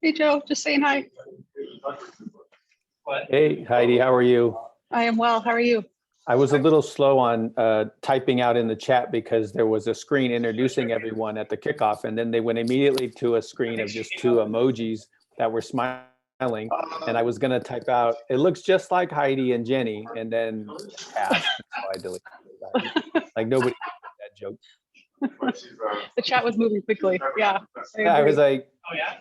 Hey, Joe, just saying hi. Hey, Heidi, how are you? I am well. How are you? I was a little slow on typing out in the chat because there was a screen introducing everyone at the kickoff, and then they went immediately to a screen of just two emojis that were smiling, and I was going to type out, it looks just like Heidi and Jenny, and then pass. So I deleted that. Like nobody that joke. The chat was moving quickly. Yeah. I was like, oh yeah.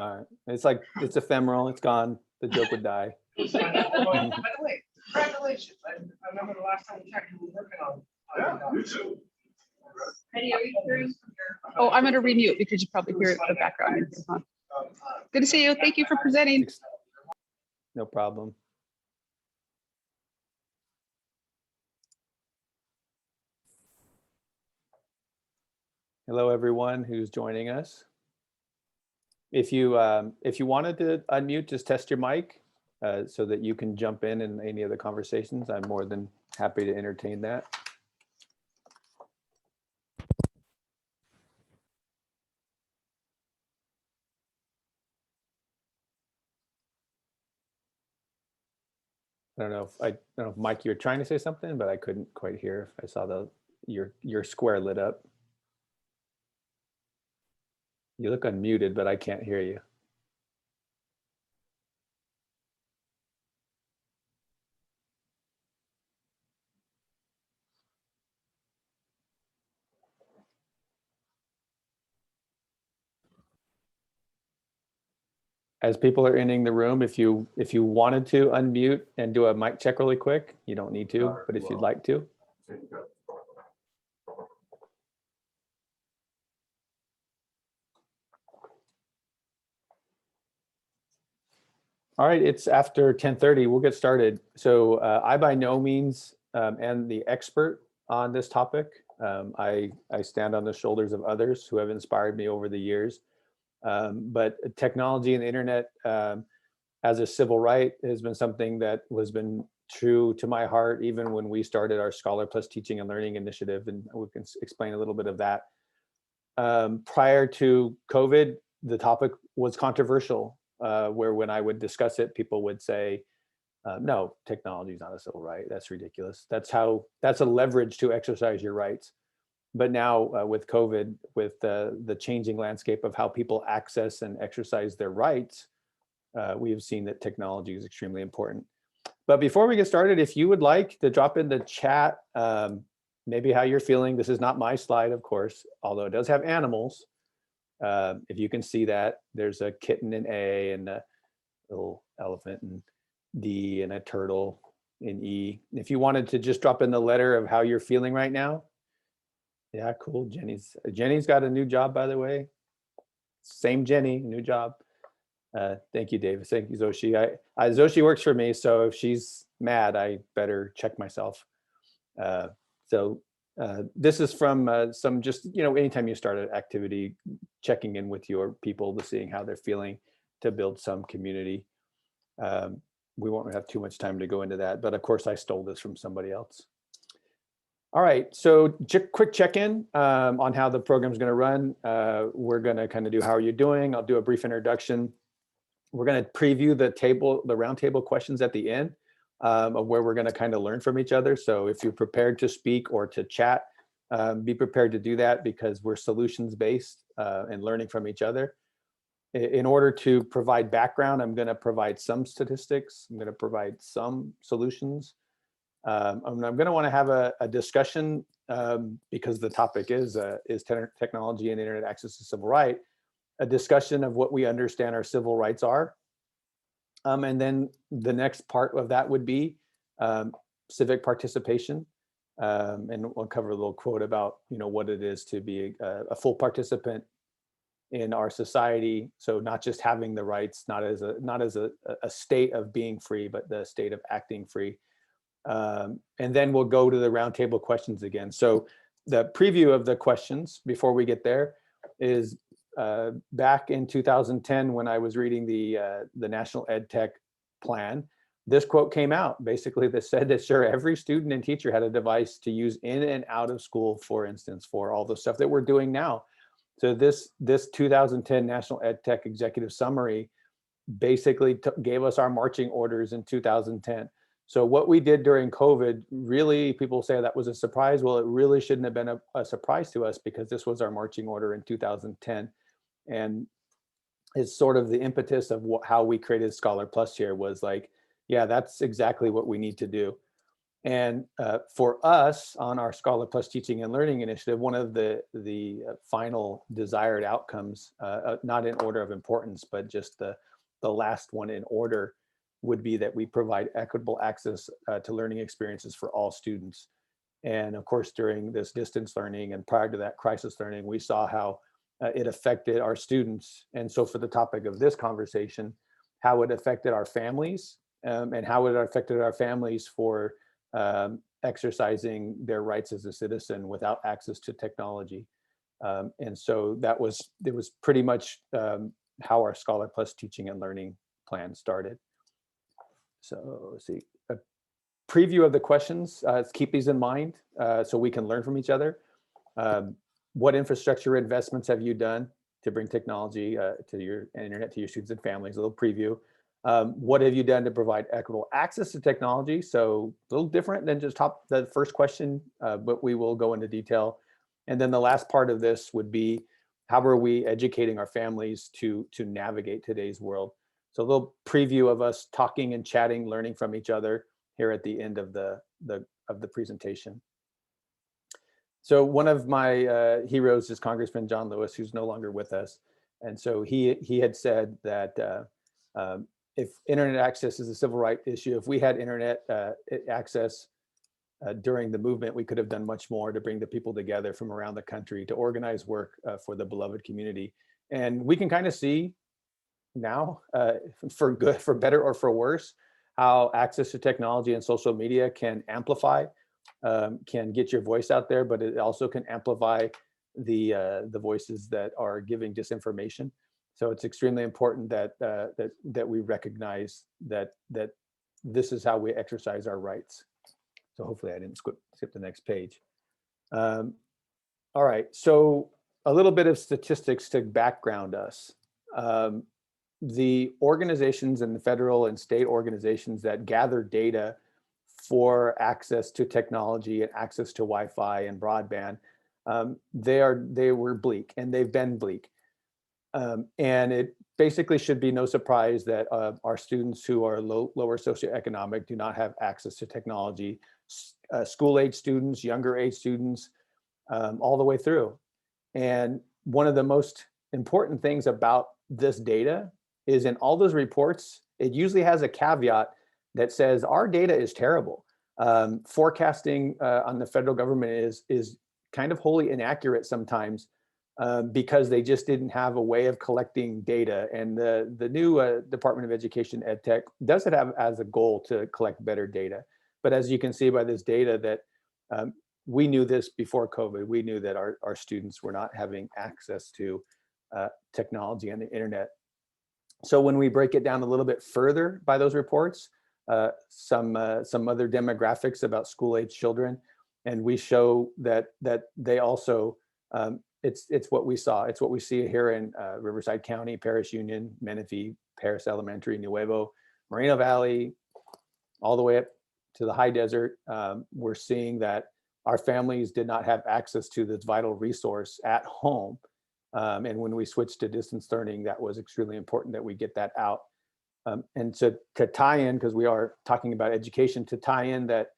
All right. It's like it's ephemeral. It's gone. The joke would die. By the way, congratulations. I remember the last time we checked, you were working on. You too. Oh, I'm going to remute because you probably hear the background. Good to see you. Thank you for presenting. No problem. Hello, everyone who's joining us. If you wanted to unmute, just test your mic so that you can jump in any of the conversations. I'm more than happy to entertain that. I don't know if Mike, you're trying to say something, but I couldn't quite hear if I saw your square lit up. You look unmuted, but I can't hear you. As people are entering the room, if you wanted to unmute and do a mic check really quick, you don't need to, but if you'd like to. All right, it's after 10:30. We'll get started. So I by no means am the expert on this topic. I stand on the shoulders of others who have inspired me over the years. But technology and the internet as a civil right has been something that has been true to my heart, even when we started our Scholar Plus Teaching and Learning Initiative, and we can explain a little bit of that. Prior to COVID, the topic was controversial, where when I would discuss it, people would say, no, technology is not a civil right. That's ridiculous. That's a leverage to exercise your rights. But now with COVID, with the changing landscape of how people access and exercise their rights, we have seen that technology is extremely important. But before we get started, if you would like to drop in the chat, maybe how you're feeling. This is not my slide, of course, although it does have animals. If you can see that, there's a kitten in A and a little elephant in D and a turtle in E. If you wanted to just drop in the letter of how you're feeling right now. Yeah, cool. Jenny's got a new job, by the way. Same Jenny, new job. Thank you, David. Thank you, Zoshi. Zoshi works for me, so if she's mad, I better check myself. This is from some just, anytime you start an activity, checking in with your people to seeing how they're feeling to build some community. We won't have too much time to go into that, but of course I stole this from somebody else. All right, so quick check-in on how the program is going to run. We're going to kind of do how are you doing? I'll do a brief introduction. We're going to preview the roundtable questions at the end of where we're going to kind of learn from each other. So if you're prepared to speak or to chat, be prepared to do that because we're solutions-based and learning from each other. In order to provide background, I'm going to provide some statistics. I'm going to provide some solutions. I'm going to want to have a discussion because the topic is technology and internet access to civil right, a discussion of what we understand our civil rights are. And then the next part of that would be civic participation. And we'll cover a little quote about, what it is to be a full participant in our society. So not just having the rights, not as a state of being free, but the state of acting free. And then we'll go to the roundtable questions again. So the preview of the questions before we get there is back in 2010 when I was reading the National Ed Tech Plan. This quote came out basically that said that sure, every student and teacher had a device to use in and out of school, for instance, for all the stuff that we're doing now. So this 2010 National Ed Tech Executive Summary basically gave us our marching orders in 2010. So what we did during COVID, really, people say that was a surprise. Well, it really shouldn't have been a surprise to us, because this was our marching order in 2010. And it's sort of the impetus of how we created Scholar Plus here, was like, yeah, that's exactly what we need to do. And for us on our Scholar Plus Teaching and Learning Initiative, one of the final desired outcomes, not in order of importance, but just the last one in order, would be that we provide equitable access to learning experiences for all students. And of course, during this distance learning and prior to that crisis learning, we saw how it affected our students. And so for the topic of this conversation, how it affected our families, and how it affected our families for exercising their rights as a citizen without access to technology. And so it was pretty much how our Scholar Plus Teaching and Learning plan started. So let's see, a preview of the questions. Let's keep these in mind so we can learn from each other. What infrastructure investments have you done to bring technology to your internet to your students and families? A little preview. What have you done to provide equitable access to technology? So a little different than just the first question, but we will go into detail. And then the last part of this would be, how are we educating our families to navigate today's world? So a little preview of us talking and chatting, learning from each other here at the end of the presentation. So one of my heroes is Congressman John Lewis, who's no longer with us. And so he had said that if internet access is a civil rights issue, if we had internet access during the movement, we could have done much more to bring the people together from around the country to organize work for the beloved community. And we can kind of see now, for good, for better or for worse, how access to technology and social media can amplify, can get your voice out there, but it also can amplify the voices that are giving disinformation. So it's extremely important that that we recognize that this is how we exercise our rights. So hopefully I didn't skip the next page. All right, so a little bit of statistics to background us. The organizations and the federal and state organizations that gather data for access to technology and access to Wi-Fi and broadband, they were bleak, and they've been bleak. And it basically should be no surprise that our students who are lower socioeconomic do not have access to technology. School-age students, younger age students, all the way through. And one of the most important things about this data is, in all those reports, it usually has a caveat that says our data is terrible. Forecasting on the federal government is kind of wholly inaccurate sometimes, because they just didn't have a way of collecting data. And the new Department of Education Ed Tech does it have as a goal to collect better data. But as you can see by this data, that we knew this before COVID. We knew that our students were not having access to technology and the internet. So when we break it down a little bit further by those reports, some other demographics about school-age children, and we show that they also, it's what we saw. It's what we see here in Riverside County, Paris Union, Menifee, Paris Elementary, Nuevo, Moreno Valley, all the way up to the high desert. We're seeing that our families did not have access to this vital resource at home. And when we switched to distance learning, that was extremely important that we get that out. And to tie in, because we are talking about education, to tie in that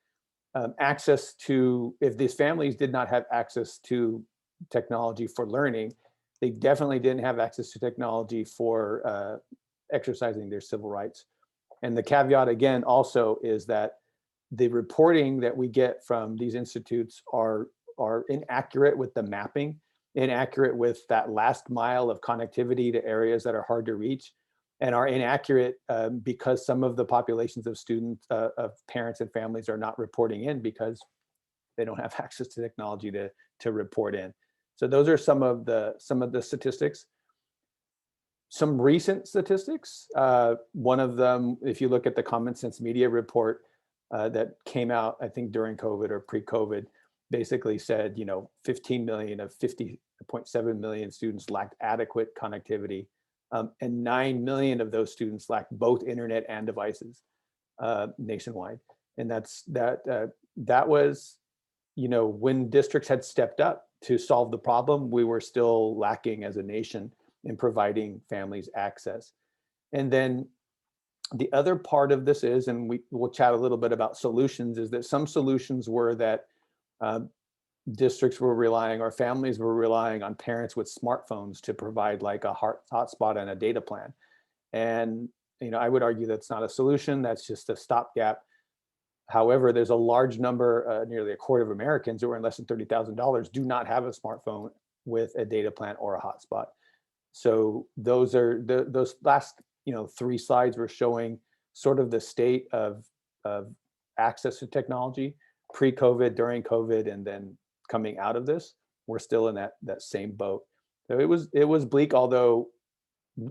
access to, if these families did not have access to technology for learning, they definitely didn't have access to technology for exercising their civil rights. And the caveat again also is that the reporting that we get from these institutes are inaccurate with the mapping, inaccurate with that last mile of connectivity to areas that are hard to reach, and are inaccurate because some of the populations of students, of parents and families are not reporting in because they don't have access to technology to report in. So those are some of the statistics. Some recent statistics. One of them, if you look at the Common Sense Media report that came out, I think during COVID or pre-COVID, basically said, 15 million of 0.7 million students lacked adequate connectivity, and 9 million of those students lacked both internet and devices nationwide. And that was, you know, when districts had stepped up to solve the problem, we were still lacking as a nation in providing families access. And then the other part of this is, and we'll chat a little bit about solutions, is that some solutions were that districts were relying, or families were relying on parents with smartphones to provide like a hotspot and a data plan. And, you know, I would argue that's not a solution, that's just a stopgap. However, there's a large number, nearly a quarter of Americans who earn less than $30,000 do not have a smartphone with a data plan or a hotspot. So those are those last, you know, 3 slides were showing sort of the state of access to technology pre-COVID, during COVID, and then coming out of this. We're still in that same boat. So it was bleak, although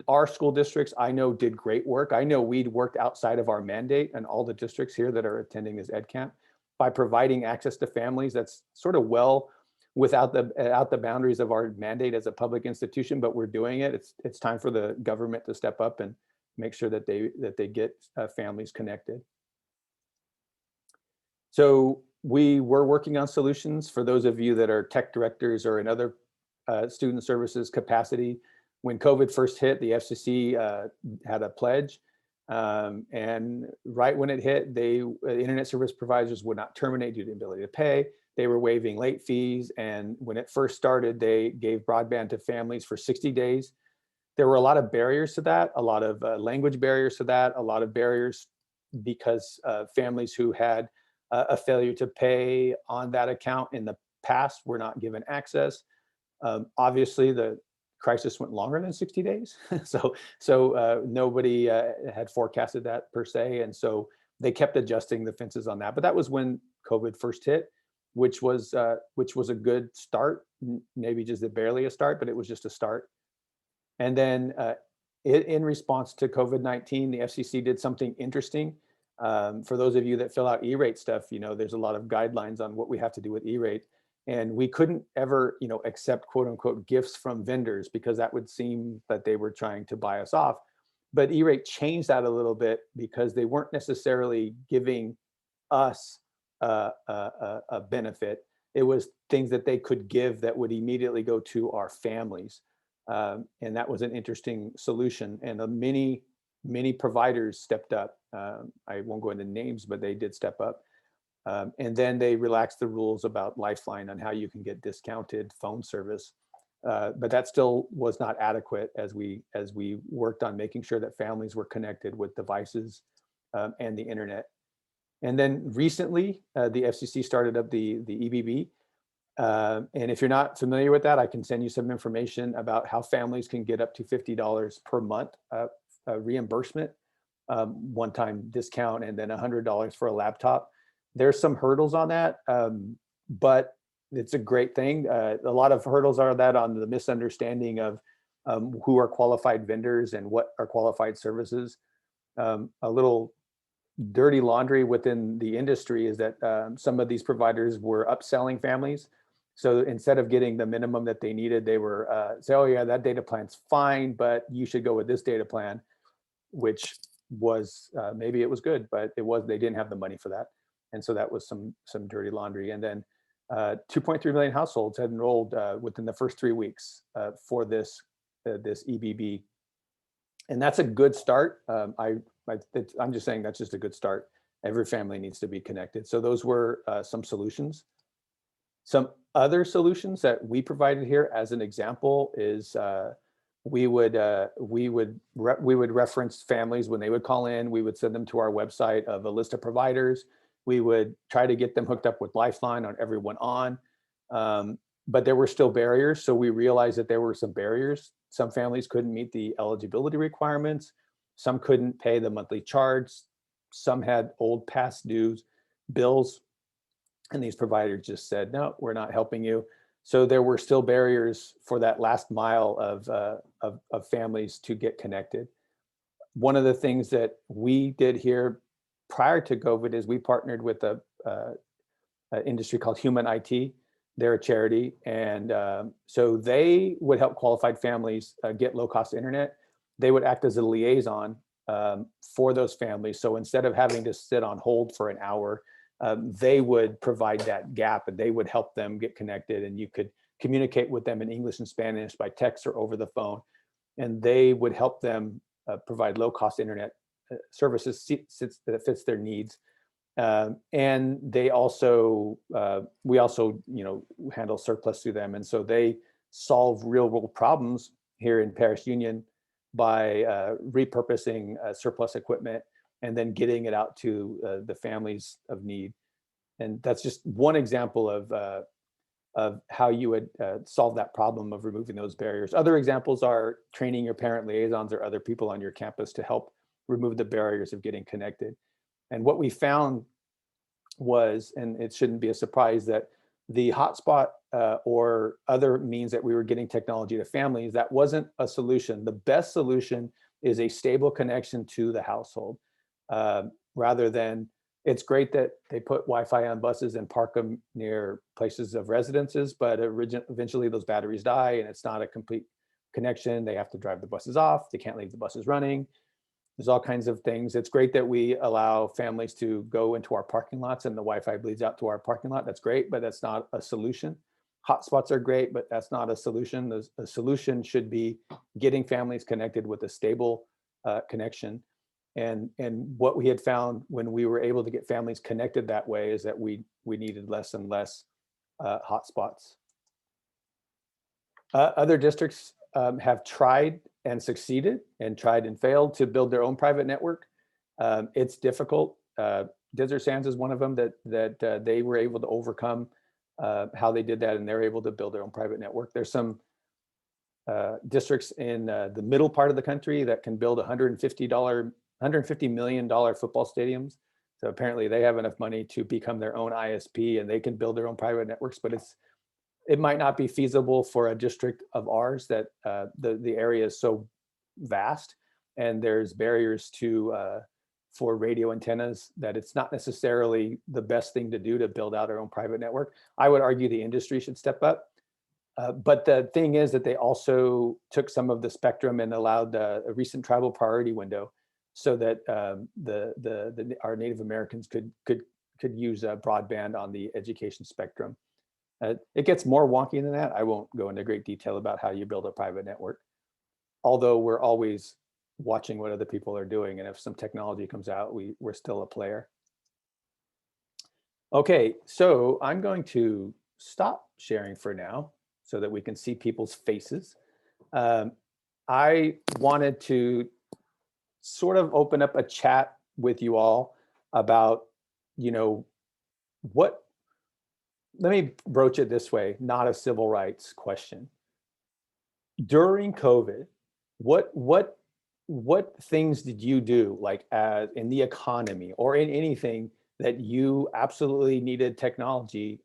our school districts, I know, did great work. I know we'd worked outside of our mandate, and all the districts here that are attending this ed camp, by providing access to families that's sort of well without the boundaries of our mandate as a public institution, but we're doing it. It's time for the government to step up and make sure that they get families connected. So we were working on solutions for those of you that are tech directors or in other student services capacity. When COVID first hit, the FCC had a pledge, and right when it hit, internet service providers would not terminate due to inability to pay. They were waiving late fees, and when it first started, they gave broadband to families for 60 days. There were a lot of barriers to that, a lot of language barriers to that, a lot of barriers because families who had a failure to pay on that account in the past were not given access. Obviously, the crisis went longer than 60 days. so nobody had forecasted that per se. And so they kept adjusting the fences on that. But that was when COVID first hit, which was a good start, maybe just barely a start, but it was just a start. And then in response to COVID-19, the FCC did something interesting. For those of you that fill out E-rate stuff, you know, there's a lot of guidelines on what we have to do with E-rate. And we couldn't ever, you know, accept quote unquote gifts from vendors because that would seem that they were trying to buy us off. But E-rate changed that a little bit because they weren't necessarily giving us a benefit. It was things that they could give that would immediately go to our families. And that was an interesting solution. And many providers stepped up. I won't go into names, but they did step up. And then they relaxed the rules about Lifeline on how you can get discounted phone service. But that still was not adequate as we worked on making sure that families were connected with devices and the internet. And then recently, the FCC started up the EBB. And if you're not familiar with that, I can send you some information about how families can get up to $50 per month reimbursement, one-time discount, and then $100 for a laptop. There's some hurdles on that, but it's a great thing. A lot of hurdles are that on the misunderstanding of who are qualified vendors and what are qualified services. A little dirty laundry within the industry is that some of these providers were upselling families. So instead of getting the minimum that they needed, they were say, oh yeah, that data plan's fine, but you should go with this data plan, which was maybe it was good, but they didn't have the money for that. And so that was some dirty laundry. And then 2.3 million households had enrolled within the first 3 weeks for this EBB. And that's a good start. I'm just saying that's just a good start. Every family needs to be connected. So those were some solutions. Some other solutions that we provided here as an example is we would reference families when they would call in. We would send them to our website of a list of providers. We would try to get them hooked up with Lifeline on everyone on, but there were still barriers. So we realized that there were some barriers. Some families couldn't meet the eligibility requirements. Some couldn't pay the monthly charge. Some had old past dues bills. And these providers just said, no, we're not helping you. So there were still barriers for that last mile of families to get connected. One of the things that we did here prior to COVID is we partnered with an industry called Human IT. They're a charity, and so they would help qualified families get low-cost internet. They would act as a liaison for those families. So instead of having to sit on hold for an hour, they would provide that gap, and they would help them get connected, and you could communicate with them in English and Spanish by text or over the phone. And they would help them provide low-cost internet services that fits their needs. And they also, we also, handle surplus through them. And so they solve real world problems here in Parish Union by repurposing surplus equipment and then getting it out to the families of need. And that's just one example of how you would solve that problem of removing those barriers. Other examples are training your parent liaisons or other people on your campus to help remove the barriers of getting connected. And what we found was, and it shouldn't be a surprise, that the hotspot or other means that we were getting technology to families, that wasn't a solution. The best solution is a stable connection to the household, rather than, it's great that they put Wi-Fi on buses and park them near places of residences, but eventually those batteries die and it's not a complete connection. They have to drive the buses off. They can't leave the buses running. There's all kinds of things. It's great that we allow families to go into our parking lots and the Wi-Fi bleeds out to our parking lot. That's great, but that's not a solution. Hotspots are great, but that's not a solution. The solution should be getting families connected with a stable connection. And what we had found when we were able to get families connected that way is that we needed less and less hotspots. Other districts have tried and succeeded and tried and failed to build their own private network. It's difficult. Desert Sands is one of them that they were able to overcome how they did that, and they're able to build their own private network. There's some districts in the middle part of the country that can build $150 million football stadiums. So apparently they have enough money to become their own ISP and they can build their own private networks, but it might not be feasible for a district of ours that the area is so vast and there's barriers for radio antennas that it's not necessarily the best thing to do to build out our own private network. I would argue the industry should step up. But the thing is that they also took some of the spectrum and allowed a recent tribal priority window so that our Native Americans could use broadband on the education spectrum. It gets more wonky than that. I won't go into great detail about how you build a private network, although we're always watching what other people are doing. And if some technology comes out, we're still a player. Okay, so I'm going to stop sharing for now so that we can see people's faces. I wanted to sort of open up a chat with you all about, let me broach it this way, not a civil rights question. During COVID, what things did you do, like in the economy or in anything that you absolutely needed technology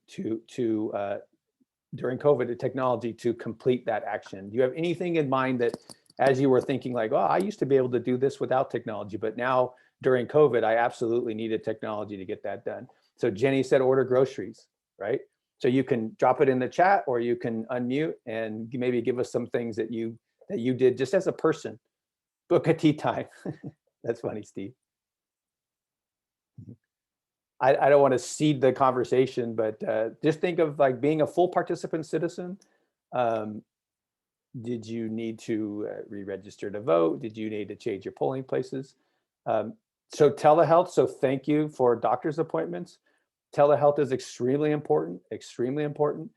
during COVID, the technology to complete that action? Do you have anything in mind that, as you were thinking like, oh, I used to be able to do this without technology, but now during COVID, I absolutely needed technology to get that done? So Jenny said order groceries, right? So you can drop it in the chat or you can unmute and maybe give us some things that you did just as a person. Book a tea time. That's funny, Steve. I don't want to seed the conversation, but just think of like being a full participant citizen. Did you need to re-register to vote? Did you need to change your polling places? So telehealth, so thank you for doctor's appointments. Telehealth is extremely important, extremely important.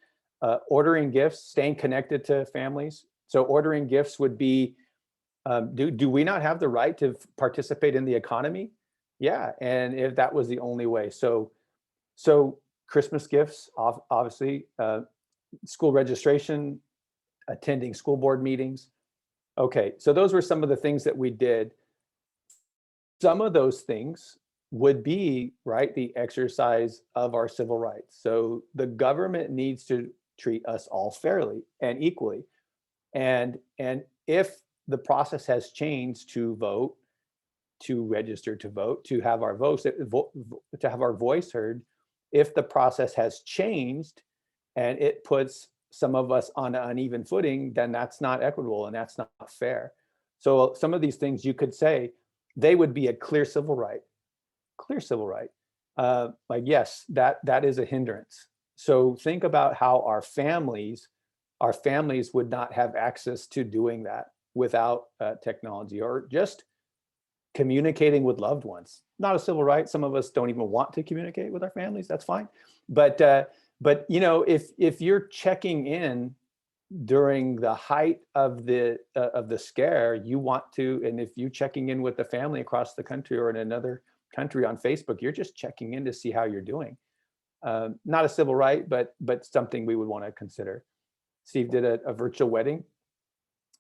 Ordering gifts, staying connected to families. So ordering gifts would be, do we not have the right to participate in the economy? Yeah, and if that was the only way. So Christmas gifts, obviously, school registration, attending school board meetings. Okay, so those were some of the things that we did. Some of those things would be, right, the exercise of our civil rights. So the government needs to treat us all fairly and equally. And if the process has changed to vote, to register to vote, to have our voice heard, if the process has changed and it puts some of us on an uneven footing, then that's not equitable and that's not fair. So some of these things you could say, they would be a clear civil right, clear civil right. Like, yes, that is a hindrance. So think about how our families would not have access to doing that without technology, or just communicating with loved ones. Not a civil right. Some of us don't even want to communicate with our families. That's fine. But you know, if you're checking in during the height of the scare, you want to, and if you're checking in with the family across the country or in another country on Facebook, you're just checking in to see how you're doing. Not a civil right, but something we would want to consider. Steve did a virtual wedding.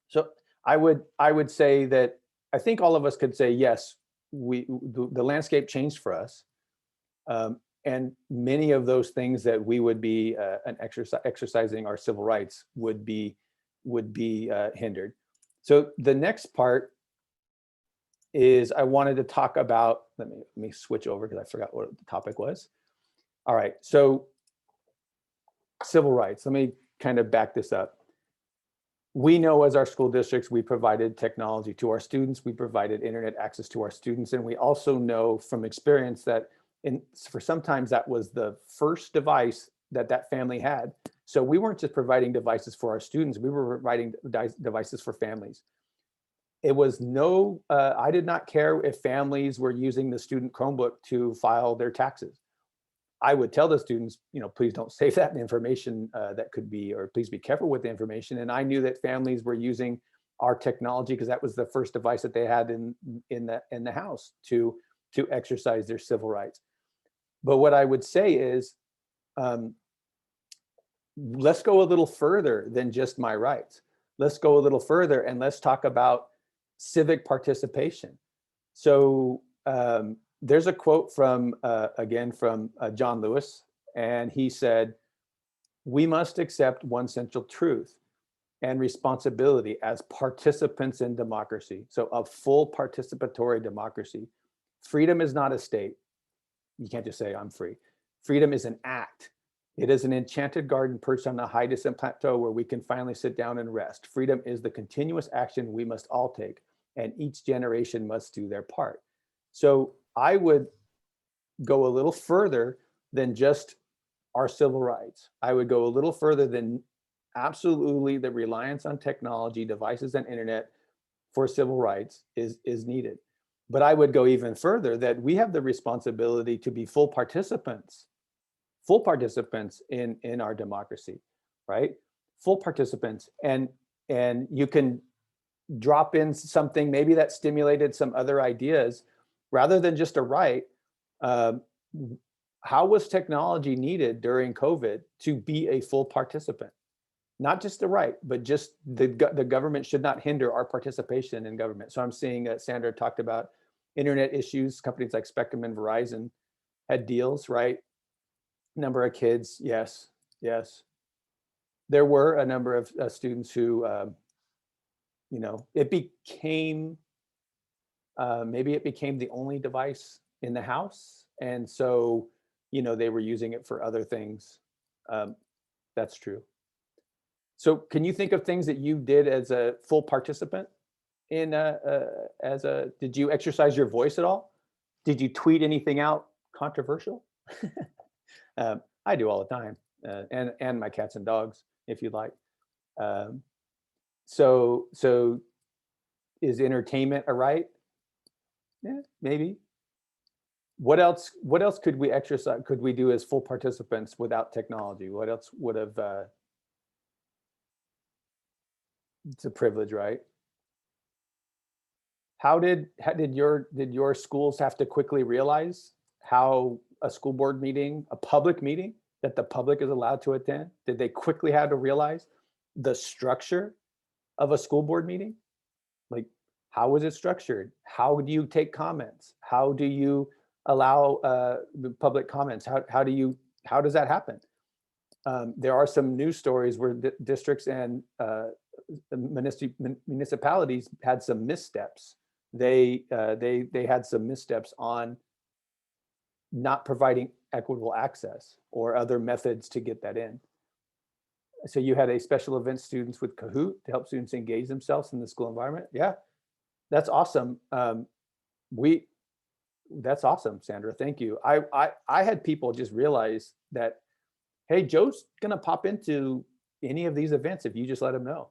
So I would say that I think all of us could say, yes, the landscape changed for us. And many of those things that we would be exercising our civil rights would be hindered. So the next part is I wanted to talk about, let me switch over because I forgot what the topic was. All right, so civil rights. Let me kind of back this up. We know as our school districts, we provided technology to our students, we provided internet access to our students, and we also know from experience that for sometimes that was the first device that family had. So we weren't just providing devices for our students, we were providing devices for families. It was I did not care if families were using the student Chromebook to file their taxes. I would tell the students, you know, please don't save that information that could be, or please be careful with the information. And I knew that families were using our technology because that was the first device that they had in the house to exercise their civil rights. But what I would say is, let's go a little further than just my rights. Let's go a little further and let's talk about civic participation. So there's a quote from, again, from John Lewis, and he said, "We must accept one central truth and responsibility as participants in democracy." So a full participatory democracy. Freedom is not a state. You can't just say, I'm free. Freedom is an act. It is an enchanted garden perched on a high distant plateau where we can finally sit down and rest. Freedom is the continuous action we must all take, and each generation must do their part. So I would go a little further than just our civil rights. I would go a little further than absolutely the reliance on technology, devices, and internet for civil rights is needed. But I would go even further that we have the responsibility to be full participants in our democracy, right? Full participants. And you can drop in something maybe that stimulated some other ideas rather than just a right. How was technology needed during COVID to be a full participant? Not just the right, but just the government should not hinder our participation in government. So I'm seeing Sandra talked about internet issues. Companies like Spectrum and Verizon had deals, right? Number of kids, yes. There were a number of students who, you know, it became, maybe it became the only device in the house. And so, you know, they were using it for other things. That's true. So can you think of things that you did as a full participant in did you exercise your voice at all? Did you tweet anything out controversial? I do all the time, and my cats and dogs, if you'd like. So is entertainment a right? Yeah, maybe. What else could we exercise, could we do as full participants without technology? What else would have, it's a privilege, right? How did your schools have to quickly realize how a school board meeting, a public meeting that the public is allowed to attend? Did they quickly have to realize the structure of a school board meeting? Like, how is it structured? How do you take comments? How do you allow the public comments? How does that happen? There are some news stories where districts and municipalities had some missteps. They had some missteps on not providing equitable access or other methods to get that in. So you had a special event students with Kahoot to help students engage themselves in the school environment. Yeah, that's awesome. That's awesome, Sandra. Thank you. I had people just realize that, hey, Joe's gonna pop into any of these events if you just let him know.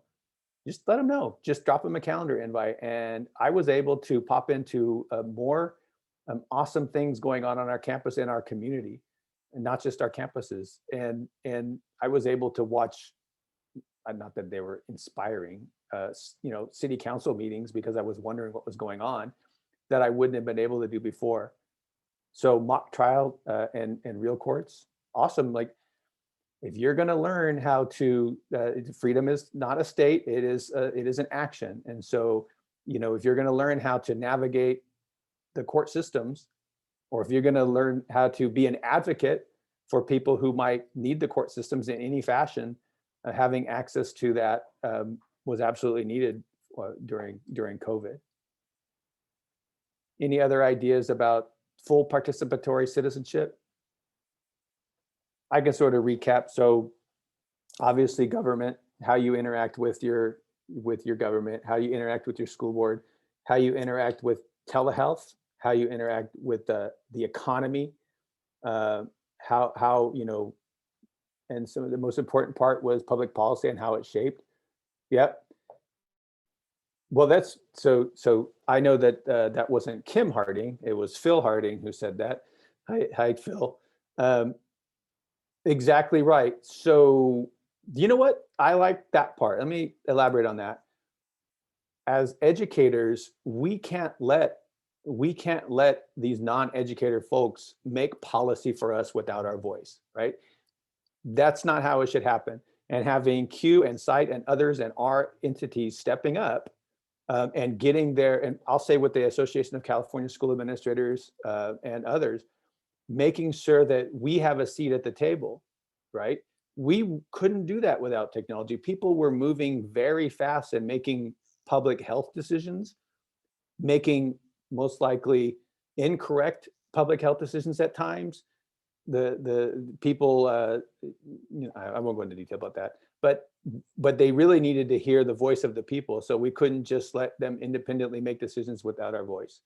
Just let him know. Just drop him a calendar invite, and I was able to pop into more awesome things going on our campus and our community, and not just our campuses. And I was able to watch, not that they were inspiring, city council meetings, because I was wondering what was going on that I wouldn't have been able to do before. So mock trial and real courts, awesome. Like, if you're going to learn how to, freedom is not a state, it is an action. And so, if you're going to learn how to navigate the court systems, or if you're going to learn how to be an advocate for people who might need the court systems in any fashion, having access to that was absolutely needed during COVID. Any other ideas about full participatory citizenship? I can sort of recap. So obviously government, how you interact with your government, how you interact with your school board, how you interact with telehealth, how you interact with the economy, how and some of the most important part was public policy and how it's shaped. Yep. Well, that's so I know that that wasn't Kim Harding, it was Phil Harding who said that. Hi, Phil. Exactly right. So, you know what? I like that part. Let me elaborate on that. As educators, we can't let these non-educator folks make policy for us without our voice, right? That's not how it should happen. And having Q and Site and others and our entities stepping up and getting there, and I'll say with the Association of California School Administrators and others, making sure that we have a seat at the table, right? We couldn't do that without technology. People were moving very fast and making public health decisions, making most likely incorrect public health decisions at times. The people, I won't go into detail about that, but they really needed to hear the voice of the people. So we couldn't just let them independently make decisions without our voice.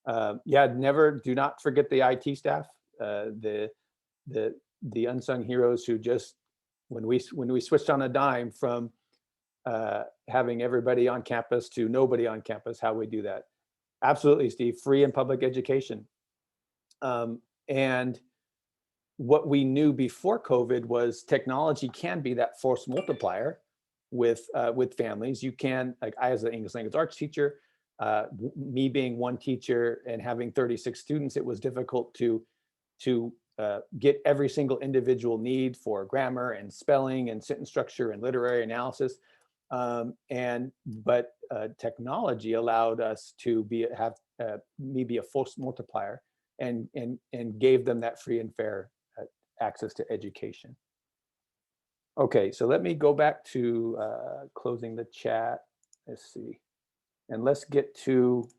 Do not forget the IT staff, the unsung heroes who just, when we switched on a dime from having everybody on campus to nobody on campus, how we do that. Absolutely, Steve, free and public education. And what we knew before COVID was technology can be that force multiplier with families. You can, like, I as an English language arts teacher, me being one teacher and having 36 students, it was difficult to get every single individual need for grammar and spelling and sentence structure and literary analysis. But technology allowed us to be a force multiplier and gave them that free and fair access to education. Okay, so let me go back to closing the chat. Let's see. And let's get to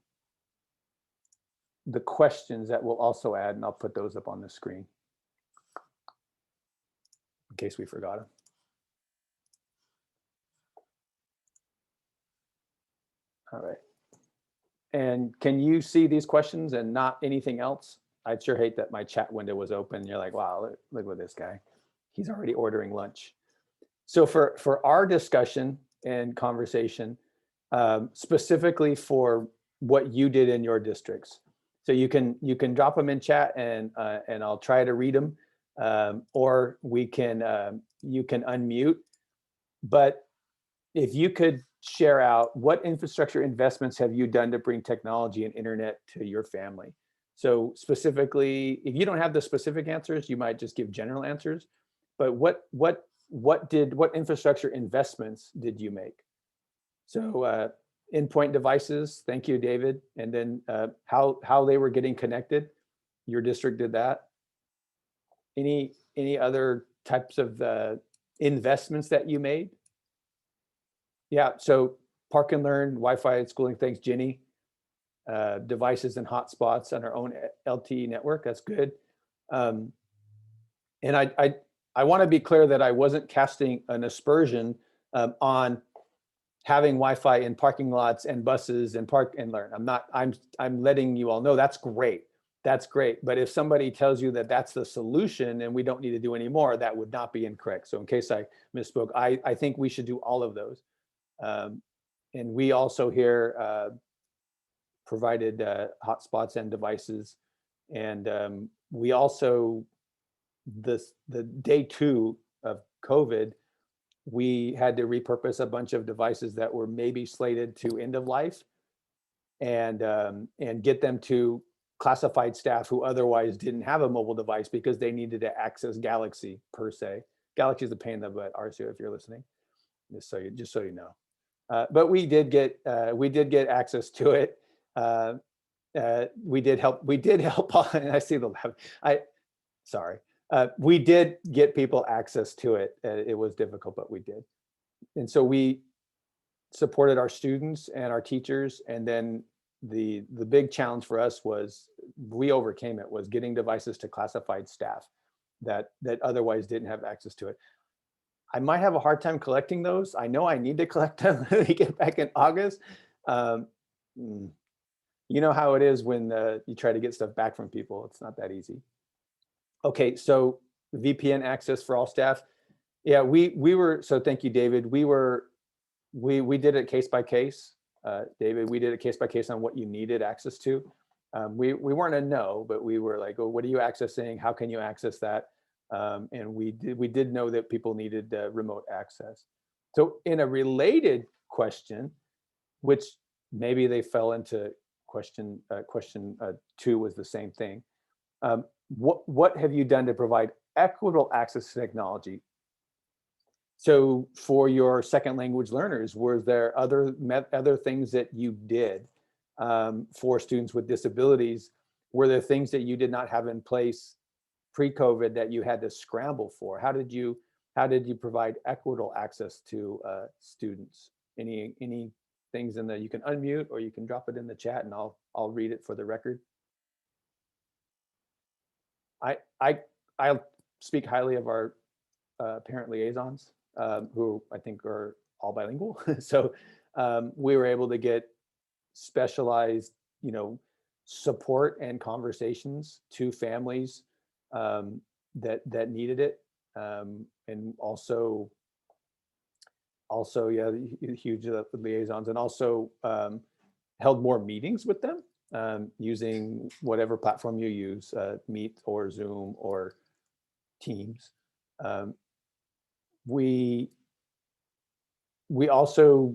the questions that we'll also add, and I'll put those up on the screen in case we forgot them. All right. And can you see these questions and not anything else? I'd sure hate that my chat window was open. You're like, wow, look at this guy. He's already ordering lunch. So for our discussion and conversation, specifically for what you did in your districts, so you can drop them in chat and I'll try to read them, or you can unmute. But if you could share out, what infrastructure investments have you done to bring technology and internet to your family? So specifically, if you don't have the specific answers, you might just give general answers. But what infrastructure investments did you make? So endpoint devices, thank you, David. And then how they were getting connected, your district did that. Any other types of investments that you made? Yeah, so Park and Learn, Wi-Fi schooling, thanks, Jenny. Devices and hotspots on our own LTE network, that's good. And I want to be clear that I wasn't casting an aspersion on having Wi-Fi in parking lots and buses and park and learn. I'm letting you all know that's great. That's great. But if somebody tells you that that's the solution and we don't need to do any more, that would not be incorrect. So in case I misspoke, I think we should do all of those. And we also here provided hotspots and devices. And we also, the day 2 of COVID, we had to repurpose a bunch of devices that were maybe slated to end of life and get them to classified staff who otherwise didn't have a mobile device because they needed to access Galaxy per se. Galaxy is a pain in the butt, RCO, if you're listening, just so you know. But we did get access to it. We did help. And I see the lab. Sorry. We did get people access to it. It was difficult, but we did. And so we supported our students and our teachers. And then the big challenge for us was, we overcame it, was getting devices to classified staff that otherwise didn't have access to it. I might have a hard time collecting those. I know I need to collect them when we get back in August. You know how it is when you try to get stuff back from people. It's not that easy. Okay, so VPN access for all staff. Yeah, we were, so thank you, David. We did it case by case. David, we did it case by case on what you needed access to. We weren't a no, but we were like, oh, what are you accessing? How can you access that? And we did know that people needed remote access. So in a related question, which maybe they fell into question 2 was the same thing. What have you done to provide equitable access to technology? So for your second language learners, were there other things that you did for students with disabilities? Were there things that you did not have in place pre-COVID that you had to scramble for? How did you provide equitable access to students? Any things in there? You can unmute or you can drop it in the chat and I'll read it for the record. I'll speak highly of our parent liaisons, who I think are all bilingual. So we were able to get specialized, support and conversations to families that needed it, and also yeah, huge liaisons, and also held more meetings with them using whatever platform you use, Meet or Zoom or Teams. We also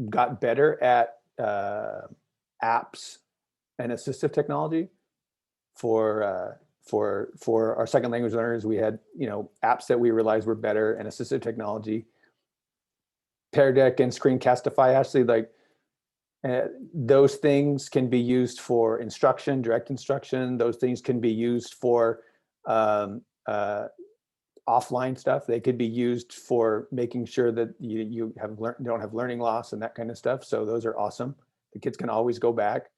got better at apps and assistive technology for our second language learners. We had apps that we realized were better, and assistive technology. Pear Deck and Screencastify, actually, those things can be used for instruction, direct instruction. Those things can be used for offline stuff. They could be used for making sure that you don't have learning loss and that kind of stuff. So those are awesome. The kids can always go back.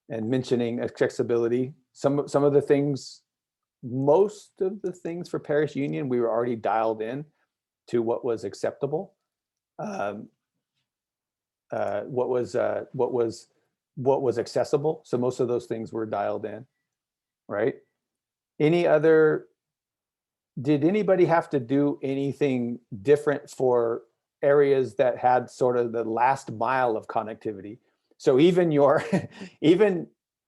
And mentioning accessibility, some of the things, most of the things for Parish Union, we were already dialed in to what was acceptable. What was accessible. So most of those things were dialed in, right? Did anybody have to do anything different for areas that had sort of the last mile of connectivity? So even your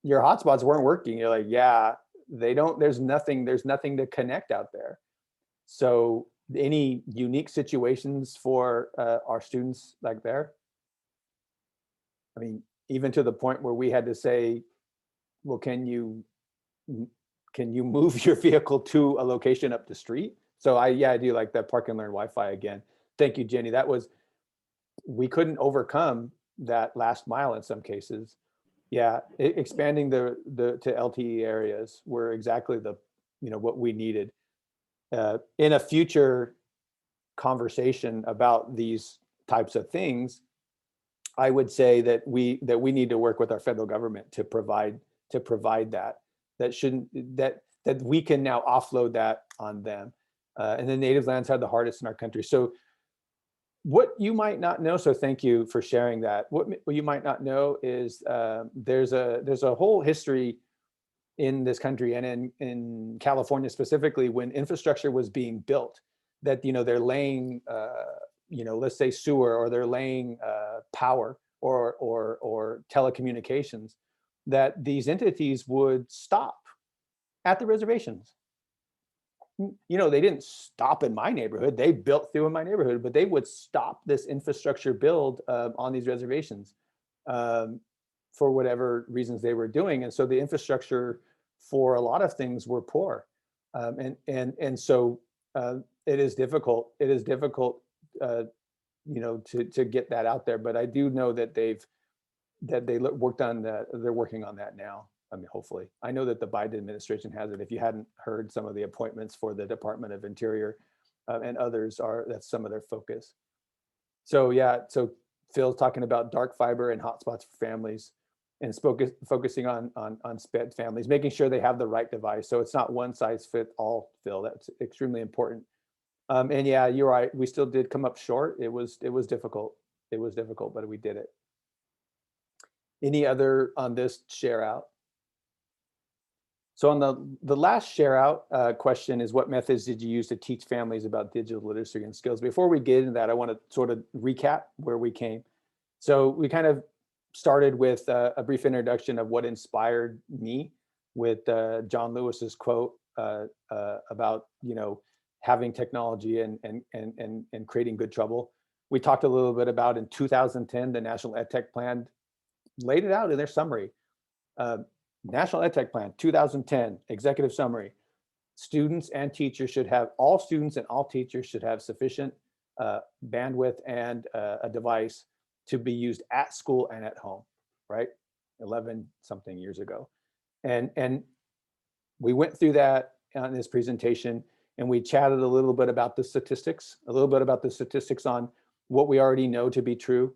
hotspots weren't working. You're like, yeah, there's nothing to connect out there. So any unique situations for our students like there? I mean, even to the point where we had to say, well, can you move your vehicle to a location up the street? So I do like that Park and Learn Wi-Fi again. Thank you, Jenny. We couldn't overcome that last mile in some cases. Yeah, expanding to LTE areas were exactly what we needed. In a future conversation about these types of things, I would say that we need to work with our federal government to provide that we can now offload that on them. And the native lands had the hardest in our country. So what you might not know, so thank you for sharing that. What you might not know is there's a whole history in this country and in California specifically, when infrastructure was being built, that, they're laying, let's say sewer, or they're laying power or telecommunications, that these entities would stop at the reservations. They didn't stop in my neighborhood. They built through in my neighborhood, but they would stop this infrastructure build on these reservations for whatever reasons they were doing. And so the infrastructure for a lot of things were poor. And so it is difficult. It is difficult, to get that out there. But I do know that they worked on that. They're working on that now. I mean, hopefully. I know that the Biden administration has it. If you hadn't heard, some of the appointments for the Department of Interior and others that's some of their focus. So yeah, so Phil's talking about dark fiber and hotspots for families, and focusing on SPED families, making sure they have the right device. So it's not one size fits all, Phil. That's extremely important. And yeah, you're right. We still did come up short. It was difficult. It was difficult, but we did it. Any other on this share out? So on the last share out question is, what methods did you use to teach families about digital literacy and skills? Before we get into that, I want to sort of recap where we came. So we kind of started with a brief introduction of what inspired me with John Lewis's quote about, having technology and creating good trouble. We talked a little bit about, in 2010, the National EdTech Plan laid it out in their summary. National EdTech Plan, 2010, executive summary. Students and teachers should have, all students and all teachers should have sufficient bandwidth and a device to be used at school and at home, right? 11 something years ago. And we went through that in this presentation, and we chatted a little bit about the statistics, on what we already know to be true.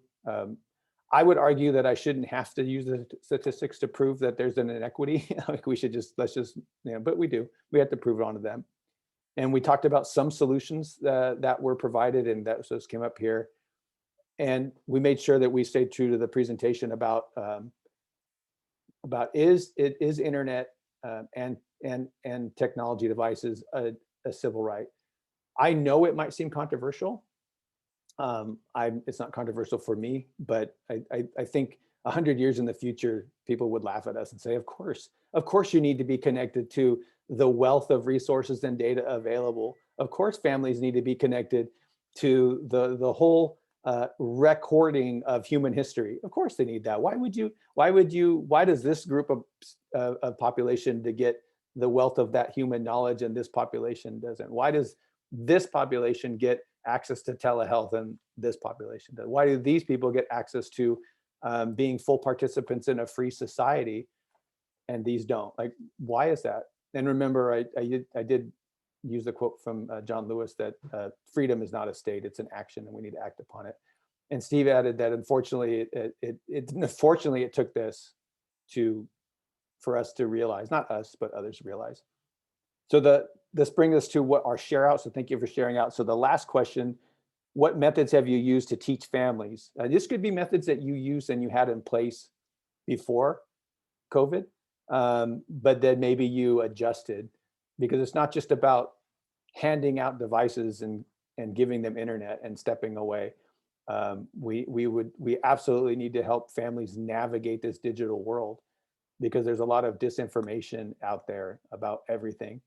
I would argue that I shouldn't have to use the statistics to prove that there's an inequity. Like we should let's just, but we do. We have to prove it onto them. And we talked about some solutions that were provided, and those came up here. And we made sure that we stayed true to the presentation about is internet and technology devices a civil right. I know it might seem controversial. It's not controversial for me, but I think 100 years in the future, people would laugh at us and say, of course you need to be connected to the wealth of resources and data available. Of course, families need to be connected to the whole recording of human history. Of course they need that. Why does this group of population to get the wealth of that human knowledge and this population doesn't? Why does this population get access to telehealth and this population does? Why do these people get access to being full participants in a free society and these don't? Like, why is that? And remember, I did use the quote from John Lewis that freedom is not a state, it's an action, and we need to act upon it. And Steve added that unfortunately, it took this for us to realize, not us, but others to realize. So this brings us to what our share out. So thank you for sharing out. So the last question, what methods have you used to teach families? This could be methods that you used and you had in place before COVID, but then maybe you adjusted, because it's not just about handing out devices and giving them internet and stepping away. We absolutely need to help families navigate this digital world, because there's a lot of disinformation out there about everything.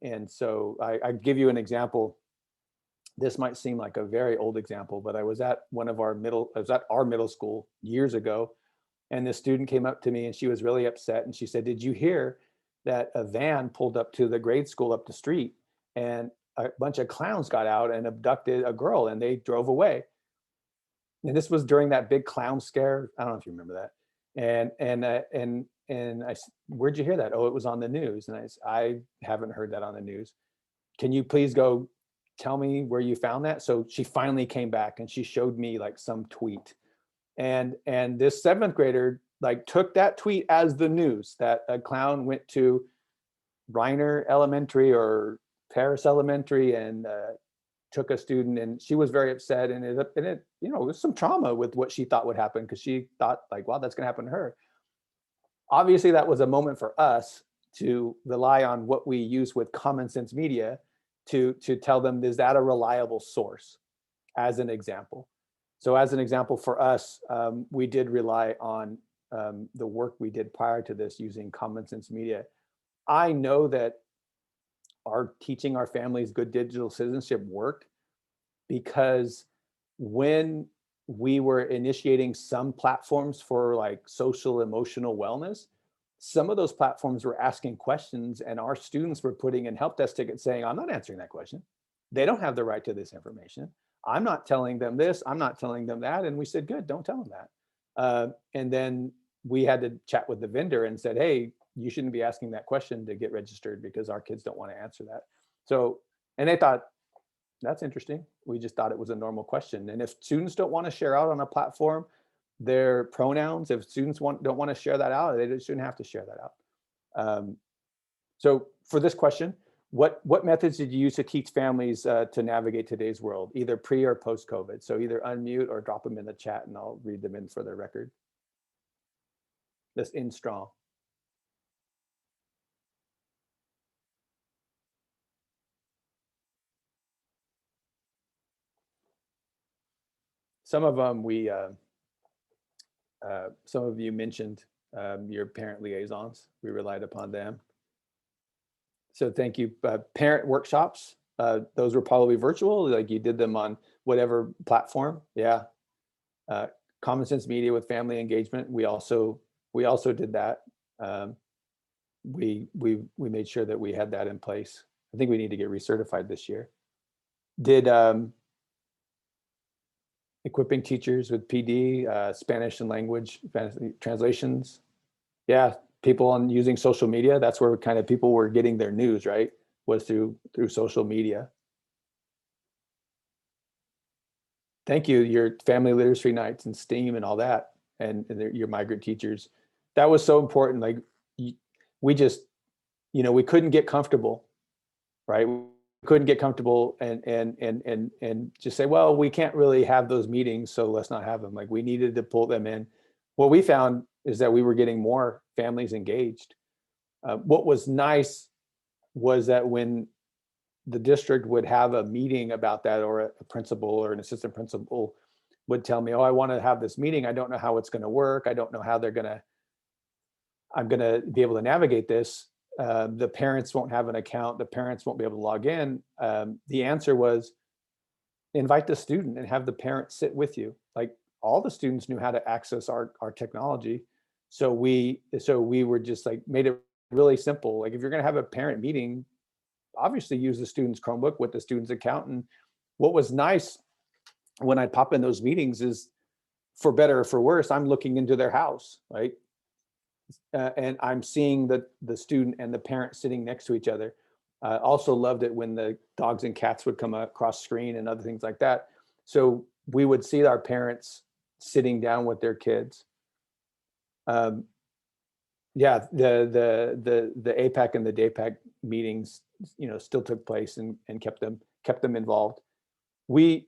And so I give you an example. This might seem like a very old example, but I was at our middle school years ago, and this student came up to me and she was really upset. And she said, "Did you hear that a van pulled up to the grade school up the street and a bunch of clowns got out and abducted a girl and they drove away?" And this was during that big clown scare. I don't know if you remember that. And I said, "Where'd you hear that?" "Oh, it was on the news." And I haven't heard that on the news. "Can you please go tell me where you found that?" So she finally came back and she showed me like some tweet. And this 7th grader like took that tweet as the news, that a clown went to Reiner Elementary or Paris Elementary and took a student, and she was very upset, and it you know, it was some trauma with what she thought would happen, because she thought like, wow, that's going to happen to her. Obviously, that was a moment for us to rely on what we use with Common Sense Media to tell them, is that a reliable source, as an example. So as an example for us, we did rely on the work we did prior to this using Common Sense Media. I know that our teaching our families good digital citizenship worked, because when we were initiating some platforms for like social emotional wellness, some of those platforms were asking questions, and our students were putting in help desk tickets saying, I'm not answering that question. They don't have the right to this information. I'm not telling them this, I'm not telling them that. And we said, good, don't tell them that. And then we had to chat with the vendor and said, hey, you shouldn't be asking that question to get registered, because our kids don't want to answer that. So, and they thought, that's interesting. We just thought it was a normal question. And if students don't want to share out on a platform their pronouns, if students don't want to share that out, they shouldn't have to share that out. So for this question, what methods did you use to teach families to navigate today's world, either pre or post COVID? So either unmute or drop them in the chat, and I'll read them in for the record. Let's end strong. Some of them some of you mentioned your parent liaisons. We relied upon them. So thank you. Parent workshops, those were probably virtual, like you did them on whatever platform. Yeah. Common Sense Media with family engagement. We also did that. We made sure that we had that in place. I think we need to get recertified this year. Did equipping teachers with PD, Spanish and language translations. Yeah, people on using social media. That's where kind of people were getting their news, right? Was through social media. Thank you, your family literacy nights and STEAM and all that, and your migrant teachers. That was so important. Like we just, you know, we couldn't get comfortable, right? We couldn't get comfortable and just say, well, we can't really have those meetings, so let's not have them. Like we needed to pull them in. What we found is that we were getting more families engaged. What was nice was that when the district would have a meeting about that, or a principal or an assistant principal would tell me, oh, I want to have this meeting. I don't know how it's going to work. I don't know how I'm going to be able to navigate this. The parents won't have an account. The parents won't be able to log in. The answer was invite the student and have the parent sit with you. Like all the students knew how to access our technology. So we were just like made it really simple. Like if you're going to have a parent meeting, obviously use the student's Chromebook with the student's account. And what was nice when I pop in those meetings is, for better or for worse, I'm looking into their house, right? And I'm seeing the student and the parent sitting next to each other. Also loved it when the dogs and cats would come across screen and other things like that. So we would see our parents sitting down with their kids. Yeah, the APAC and the DAPAC meetings, you know, still took place and kept them involved. We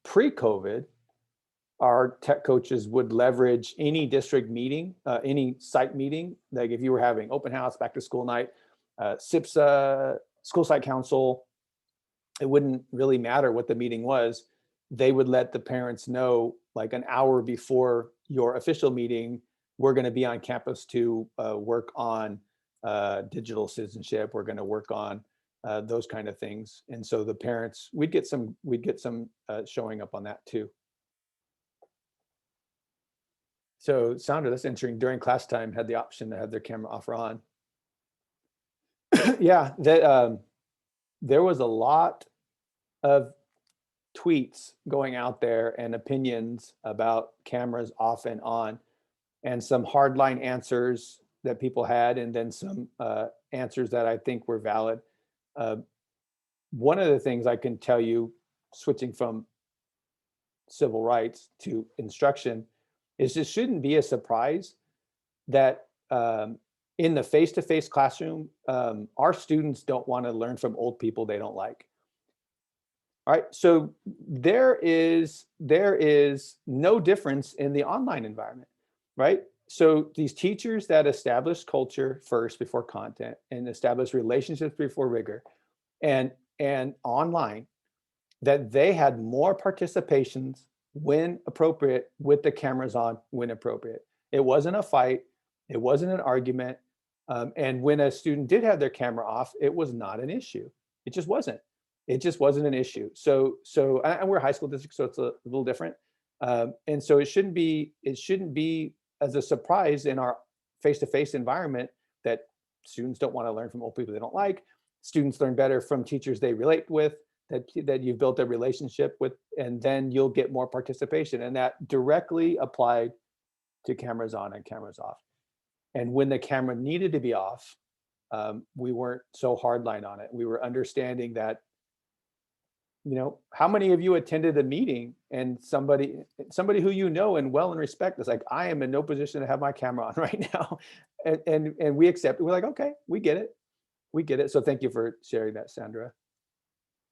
pre-COVID, our tech coaches would leverage any district meeting, any site meeting. Like if you were having open house, back to school night, SIPSA, school site council, it wouldn't really matter what the meeting was. They would let the parents know like an hour before your official meeting, we're going to be on campus to work on digital citizenship. We're going to work on those kind of things. And so the parents, we'd get some showing up on that too. So Sandra, that's entering during class time, had the option to have their camera off or on. Yeah, there was a lot of tweets going out there and opinions about cameras off and on, and some hardline answers that people had, and then some answers that I think were valid. One of the things I can tell you, switching from civil rights to instruction, is it shouldn't be a surprise that in the face-to-face classroom, our students don't want to learn from old people they don't like. All right, so there is no difference in the online environment, right? So these teachers that establish culture first before content and establish relationships before rigor, and online, that they had more participations when appropriate with the cameras on when appropriate. It wasn't a fight, it wasn't an argument, and when a student did have their camera off, it was not an issue. It just wasn't. It just wasn't an issue. So and we're a high school district, so it's a little different. And so it shouldn't be as a surprise in our face-to-face environment that students don't want to learn from old people they don't like. Students learn better from teachers they relate with, that you've built a relationship with, and then you'll get more participation. And that directly applied to cameras on and cameras off. And when the camera needed to be off, we weren't so hardline on it. We were understanding that, you know, how many of you attended a meeting and somebody who you know and well and respect is like, I am in no position to have my camera on right now. And we accept it. We're like, okay, we get it. We get it. So thank you for sharing that, Sandra.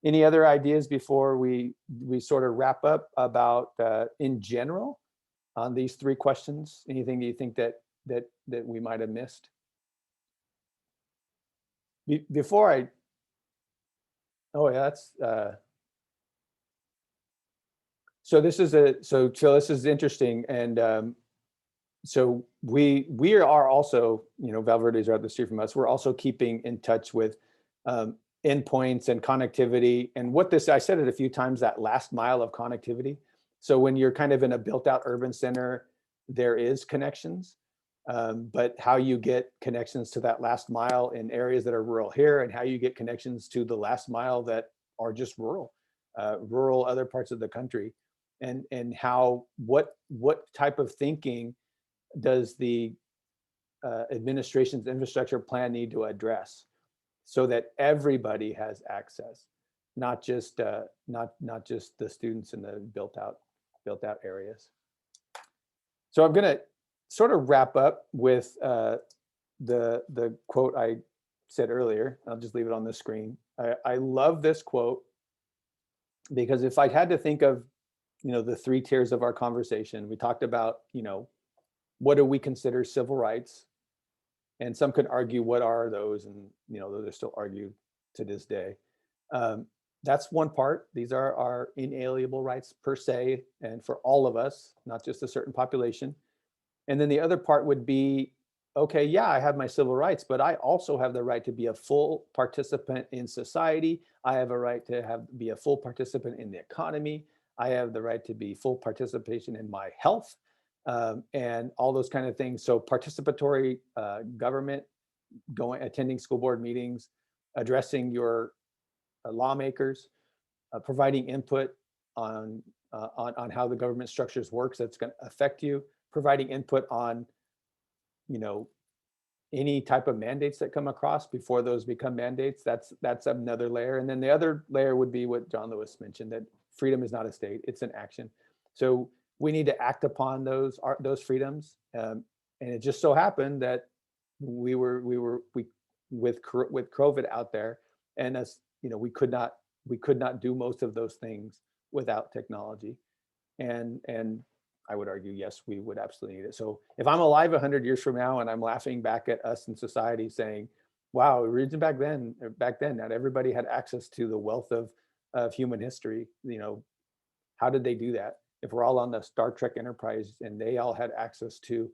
Any other ideas before we sort of wrap up about in general on these three questions? Anything that you think that we might have missed? Before I, oh yeah, that's so this is interesting, and so we are also, you know, Val Verde's right up the street from us. We're also keeping in touch with endpoints and connectivity, and what this, I said it a few times, that last mile of connectivity. So when you're kind of in a built-out urban center, there is connections, but how you get connections to that last mile in areas that are rural here, and how you get connections to the last mile that are just rural other parts of the country, and how what type of thinking does the administration's infrastructure plan need to address, so that everybody has access, not just the students in the built out areas. So I'm going to sort of wrap up with the quote I said earlier. I'll just leave it on the screen. I love this quote because if I had to think of, you know, the three tiers of our conversation, we talked about, you know, what do we consider civil rights? And some could argue, what are those? And, you know, those are still argued to this day. That's one part. These are our inalienable rights per se, and for all of us, not just a certain population. And then the other part would be, okay, yeah, I have my civil rights, but I also have the right to be a full participant in society. I have a right to be a full participant in the economy. I have the right to be full participation in my health, and all those kind of things. So participatory government, attending school board meetings, addressing your lawmakers, providing input on how the government structures works that's going to affect you, providing input on, you know, any type of mandates that come across before those become mandates. That's another layer. And then the other layer would be what John Lewis mentioned, that freedom is not a state, it's an action. So we need to act upon those freedoms. And it just so happened that we with COVID out there, and as you know, we could not do most of those things without technology. And I would argue, yes, we would absolutely need it. So if I'm alive 100 years from now and I'm laughing back at us in society saying, wow, back then, not everybody had access to the wealth of human history. You know, how did they do that? If we're all on the Star Trek Enterprise and they all had access to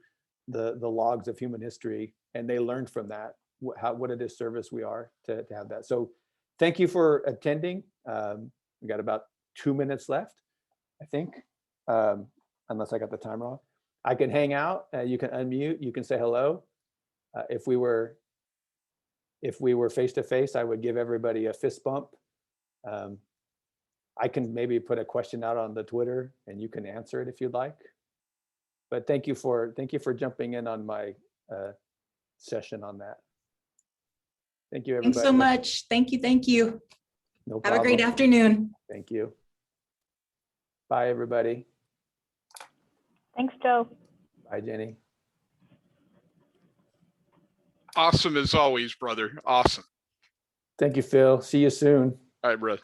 the logs of human history and they learned from that, what a disservice we are to have that. So thank you for attending. We got about 2 minutes left, I think, unless I got the timer off. I can hang out. You can unmute. You can say hello. If we were face to face, I would give everybody a fist bump. I can maybe put a question out on the Twitter and you can answer it if you'd like. But thank you for jumping in on my session on that. Thank you, everybody. Thanks so much. Thank you. Thank you. No Have problem. a great afternoon. Thank you. Bye, everybody. Thanks, Joe. Bye, Jenny. Awesome as always, brother. Awesome. Thank you, Phil. See you soon. All right, brother.